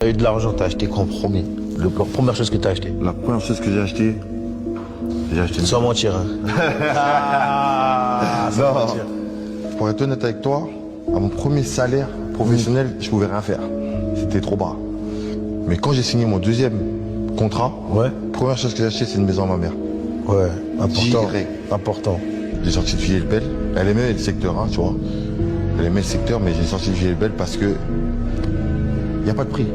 T'as eu de l'argent, t'as acheté quoi en premier? La première chose que t'as acheté? La première chose que j'ai acheté une... Sans mentir, hein. Sans Non. mentir. Pour être honnête avec toi, à mon premier salaire professionnel, je pouvais rien faire. C'était trop bas. Mais quand j'ai signé mon deuxième contrat, Ouais. première chose que j'ai acheté, c'est une maison à ma mère. Ouais, important. Direct. Important. J'ai sorti de Villers-le-Bel. Elle aimait le secteur, hein, tu vois. Elle aimait le secteur, mais j'ai sorti de Villers-le-Bel parce que il n'y a pas de prix.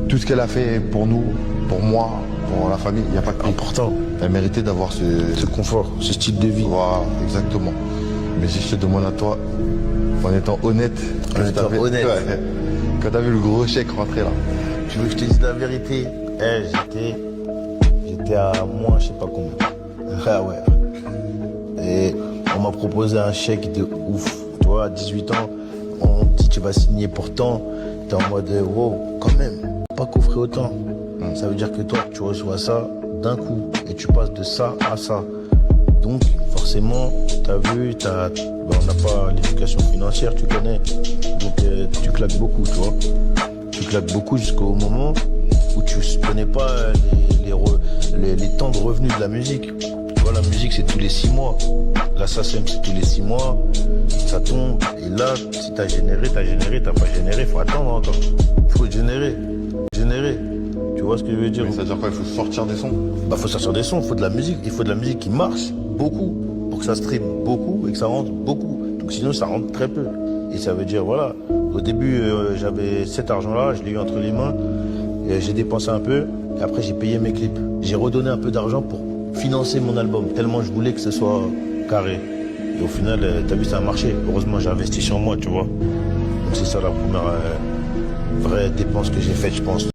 Tout ce qu'elle a fait pour nous, pour moi, pour la famille, il n'y a pas de prix. Important. Elle méritait d'avoir Ce confort, ce style de vie. Voilà, exactement. Mais si je te demande à toi, en étant honnête, En étant honnête. Ouais, quand t'as vu le gros chèque rentrer là, Tu veux que je te dise la vérité? J'étais à moins, je sais pas combien. Ah ouais. Et on m'a proposé un chèque de ouf. Tu vois, à 18 ans, on te dit tu vas signer pour tant. T'es en mode wow, quand même, pas coffrer autant. Ça veut dire que toi, tu reçois ça d'un coup et tu passes de ça à ça. Donc, forcément, t'as vu, on n'a pas l'éducation financière, tu connais. Donc, tu claques beaucoup, tu vois. Tu claques beaucoup jusqu'au moment où tu connais pas les temps de revenus de la musique. Tu vois, la musique, c'est tous les 6 mois. La SACEM, c'est tous les 6 mois. Ça tombe. Et là, si t'as généré, t'as pas généré, faut attendre encore. Faut générer. Tu vois ce que je veux dire? mais ça veut dire quoi? Il faut sortir des sons. Bah, faut sortir des sons, faut de la musique. Il faut de la musique qui marche beaucoup pour que ça stream beaucoup et que ça rentre beaucoup. Donc sinon, ça rentre très peu. Et ça veut dire, voilà, au début, j'avais cet argent-là, je l'ai eu entre les mains. J'ai dépensé un peu et après, j'ai payé mes clips. J'ai redonné un peu d'argent pour financer mon album, tellement je voulais que ce soit carré. Et au final, t'as vu, ça a marché. Heureusement, j'ai investi sur moi, tu vois. Donc c'est ça la première vraie dépense que j'ai faite, je pense.